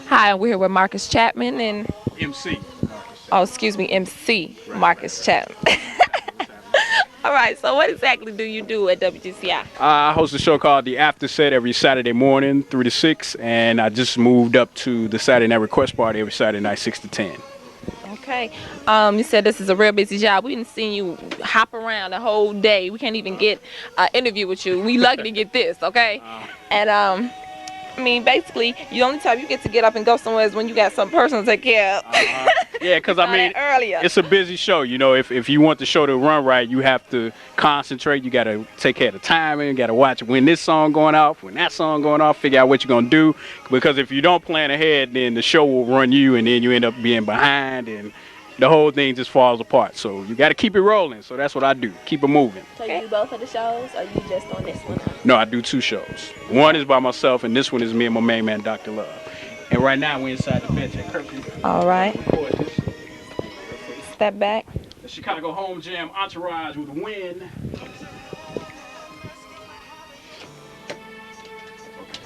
Hi, we're here with Marcus Chapman and MC. excuse me, MC Marcus Chapman. All right, so what exactly do you do at WGCI? I host a show called The After Set every Saturday morning, 3 to 6, and I just moved up to the Saturday Night Request Party every Saturday night, 6 to 10. Okay, you said this is a real busy job. We didn't see you hop around the whole day. We can't even get an interview with you. We lucky to get this, okay? And I mean, basically, the only time you get to get up and go somewhere is when you got some person to take care of. Yeah, because I mean, earlier. it's a busy show. You know, if you want the show to run right, you have to concentrate. You got to take care of the timing. You got to watch when this song going off, when that song going off, figure out what you're going to do. Because if you don't plan ahead, then the show will run you, and then you end up being behind, and the whole thing just falls apart. So you got to keep it rolling. So that's what I do. Keep it moving. So you do both of the shows, or you just on this one? No, I do 2 shows. One is by myself, and this one is me and my main man, Dr.Luv. And right now we're inside the bench at Curfew. All right. Step back. The Chicago Home Jam Entourage with the wind.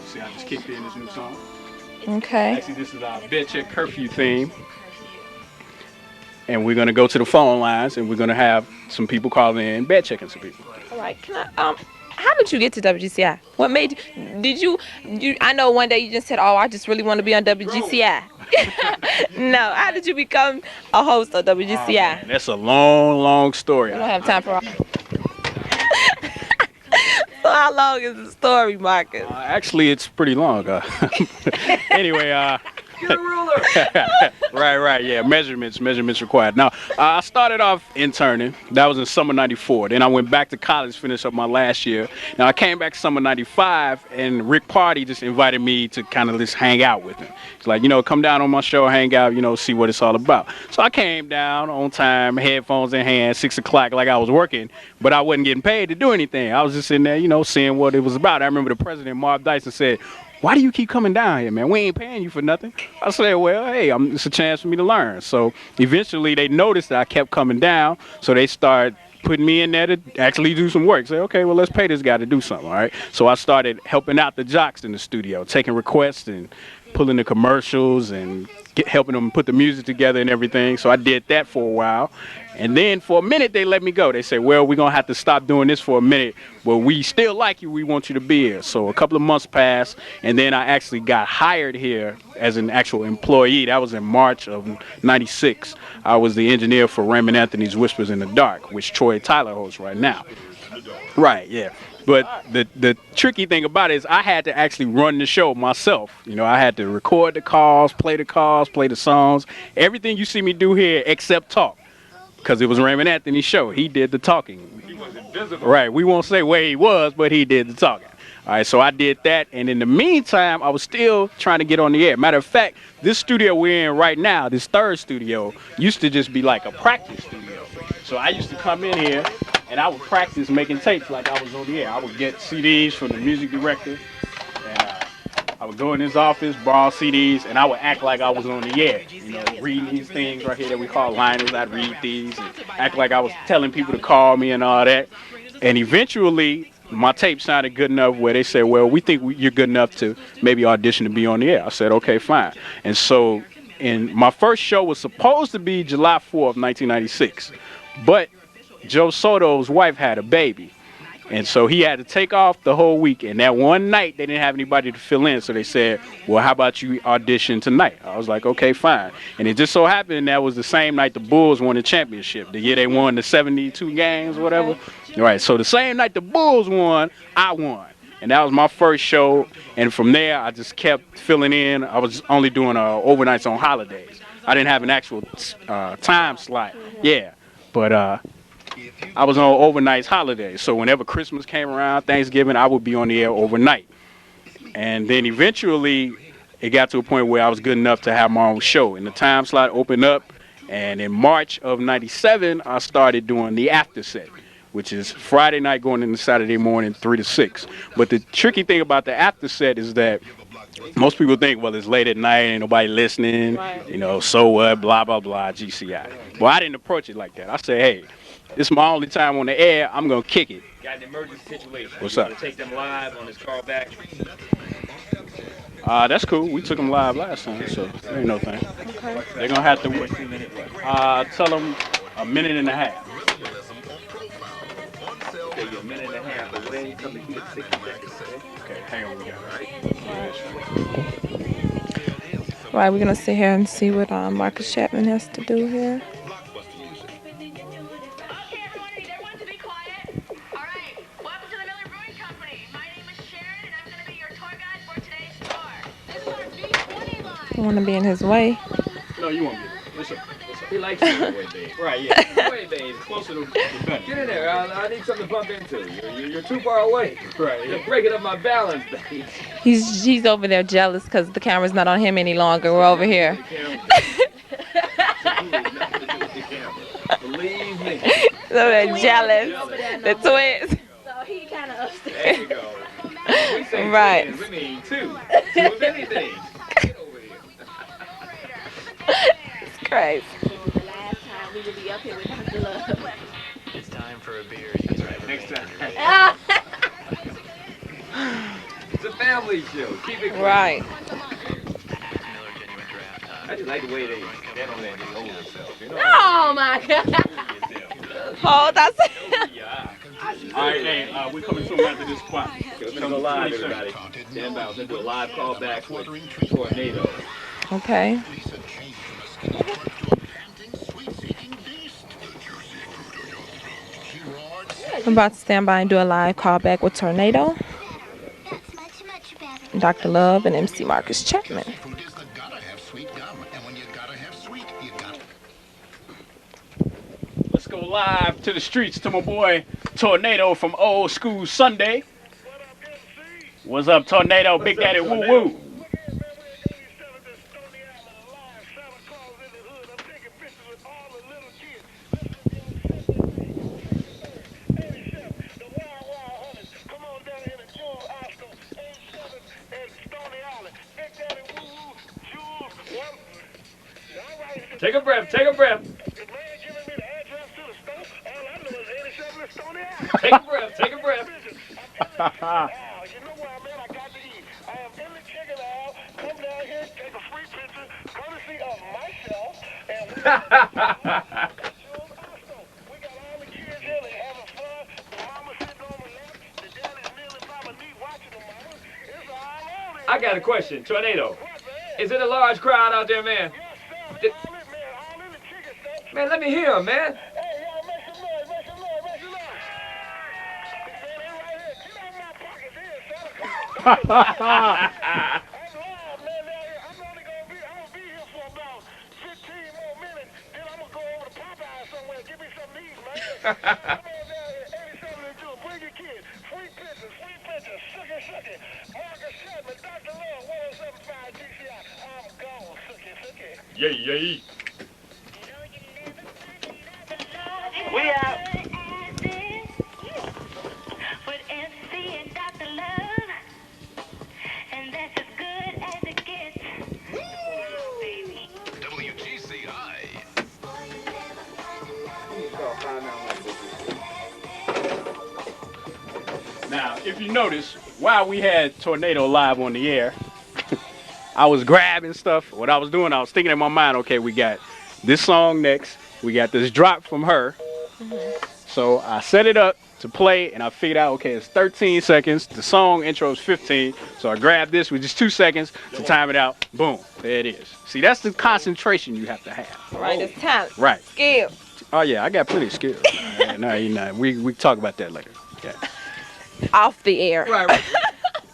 See, I just kicked in this new song. Okay. Actually, this is our Bed Check Curfew theme. And we're going to go to the phone lines, and we're going to have some people calling in, bed checking some people. All right. Can I, how did you get to WGCI? What made you, I know one day you just said, oh, I just really want to be on WGCI. No, how did you become a host of WGCI? That's a long, long story. I don't have time for all. So how long is the story, Marcus? Actually, it's pretty long. Anyway, Get a ruler. right, yeah. Measurements required. Now, I started off interning. That was in summer '94. Then I went back to college, finished up my last year. Now I came back summer '95, and Rick Party just invited me to kind of just hang out with him. He's like, come down on my show, hang out, see what it's all about. So I came down on time, headphones in hand, 6 o'clock, like I was working, but I wasn't getting paid to do anything. I was just in there, seeing what it was about. I remember the president, Marv Dyson, said, why do you keep coming down here, man? We ain't paying you for nothing. I said, well, hey, it's a chance for me to learn. So eventually they noticed that I kept coming down, so they started putting me in there to actually do some work. Say, okay, well, let's pay this guy to do something, all right? So I started helping out the jocks in the studio, taking requests and pulling the commercials and helping them put the music together and everything. So I did that for a while. And then for a minute, they let me go. They said, well, we're going to have to stop doing this for a minute. But we still like you. We want you to be here. So a couple of months passed, and then I actually got hired here as an actual employee. That was in March of '96. I was the engineer for Raymond Anthony's Whispers in the Dark, which Troy Tyler hosts right now. Right, yeah. But the tricky thing about it is I had to actually run the show myself. I had to record the calls, play the songs, everything you see me do here except talk. Because it was Raymond Anthony's show. He did the talking. He was invisible. Right, we won't say where he was, but he did the talking. All right, so I did that, and in the meantime, I was still trying to get on the air. Matter of fact, this studio we're in right now, this third studio, used to just be like a practice studio. So I used to come in here, and I would practice making tapes like I was on the air. I would get CDs from the music director, and I would go in his office, borrow CDs, and I would act like I was on the air. Reading these things right here that we call liners. I'd read these and act like I was telling people to call me and all that. And eventually, my tape sounded good enough where they said, well, we think you're good enough to maybe audition to be on the air. I said, okay, fine. And so, my first show was supposed to be July 4th, 1996. But Joe Soto's wife had a baby. And so he had to take off the whole week. And that one night, they didn't have anybody to fill in. So they said, well, how about you audition tonight? I was like, okay, fine. And it just so happened that was the same night the Bulls won the championship. The year they won the 72 games, whatever. Right. So the same night the Bulls won, I won. And that was my first show. And from there, I just kept filling in. I was only doing overnights on holidays. I didn't have an actual time slot. Yeah. But I was on overnight holidays, so whenever Christmas came around, Thanksgiving, I would be on the air overnight. And then eventually, it got to a point where I was good enough to have my own show. And the time slot opened up, and in March of '97, I started doing the after set, which is Friday night going into Saturday morning, 3 to 6. But the tricky thing about the after set is that most people think, well, it's late at night, ain't nobody listening, so what, blah, blah, blah, GCI. Well, I didn't approach it like that. I said, hey, this is my only time on the air. I'm going to kick it. Got an emergency situation. What's you up? Want to take them live on this callback? That's cool. We took them live last time, so there ain't no thing. Okay. They're gonna have to wait. Tell them a minute and a half. Okay, you're a minute and a half away. Come to keep it 60 seconds. Okay, hang on, we got it. Right, we're gonna sit here and see what Marcus Chapman has to do here. I want to be in his way. No, you won't be. It's a, He likes you that way, babe. right, yeah. Way, babe. Closer to the gun. Get in there. I need something to bump into. You're too far away. Right, You're yeah. breaking up my balance, babe. He's over there jealous because the camera's not on him any longer. We're over here. Believe me. So they're jealous. The twins. So he kind of upstairs. There you go. We say Right. twins, we mean two. Two of anything. Get over here. It's crazy. The last time we would be up here with Dr.Luv. It's time for a beer. You guys ready? Next time. Ah! It's a family show. Keep it clean. Right. Miller Genuine Draft. I just like the way they stand on there and hold themselves. You know? Oh my God. Hold on. Yeah. All right, hey, we're coming soon after this spot. Okay, we're gonna go live, everybody. Stand by. We're gonna do a live callback with Tornado. Okay. I'm about to stand by and do a live callback with Tornado, That's much better. Dr.Luv, and MC Marcus Chapman. Food is the gotta have sweet gum, and when you gotta have sweet, you got. Let's go live to the streets to my boy Tornado from Old School Sunday. What's up, Tornado? Big Daddy Woo Woo. Take a breath. Take a breath. Take a breath. Take a breath. I got a question, Tornado. Is it a large crowd out there, man? Man, let me hear him, man. Yay, yay. We out. With MC and Dr.Luv, and that's as good as it gets. Baby. WGCI. Now, if you notice, while we had Tornado live on the air, I was grabbing stuff. What I was doing, I was thinking in my mind, okay, we got this song next. We got this drop from her. So I set it up to play, and I figured out, okay, it's 13 seconds. The song intro is 15. So I grabbed this with just 2 seconds to time it out. Boom, there it is. See, that's the concentration you have to have. Right, it's talent. Right. Skill. Oh, yeah, I got plenty of skills. No, you know, we can talk about that later. Yeah. Off the air. Right.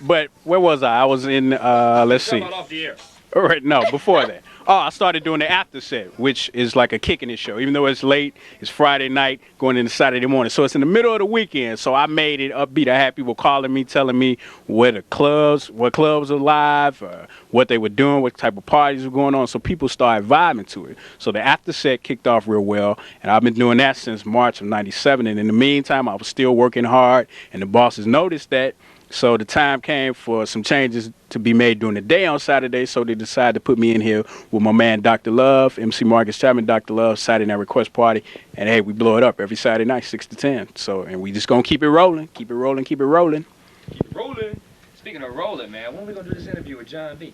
But where was I? I was in, let's see. Come on off the air. All right, no, before that. Oh, I started doing the after set, which is like a kick in the show. Even though it's late, it's Friday night, going into Saturday morning. So it's in the middle of the weekend. So I made it upbeat. I had people calling me, telling me what clubs are live, what they were doing, what type of parties were going on. So people started vibing to it. So the after set kicked off real well. And I've been doing that since March of '97. And in the meantime, I was still working hard. And the bosses noticed that. So the time came for some changes to be made during the day on Saturday, so they decided to put me in here with my man Dr.Luv, MC Marcus Chapman, Dr.Luv, Saturday Night Request Party, and hey, we blow it up every Saturday night, 6 to 10. So, and we just gonna keep it rolling, keep it rolling, keep it rolling. Keep it rolling. Speaking of rolling, man, when we gonna do this interview with John B?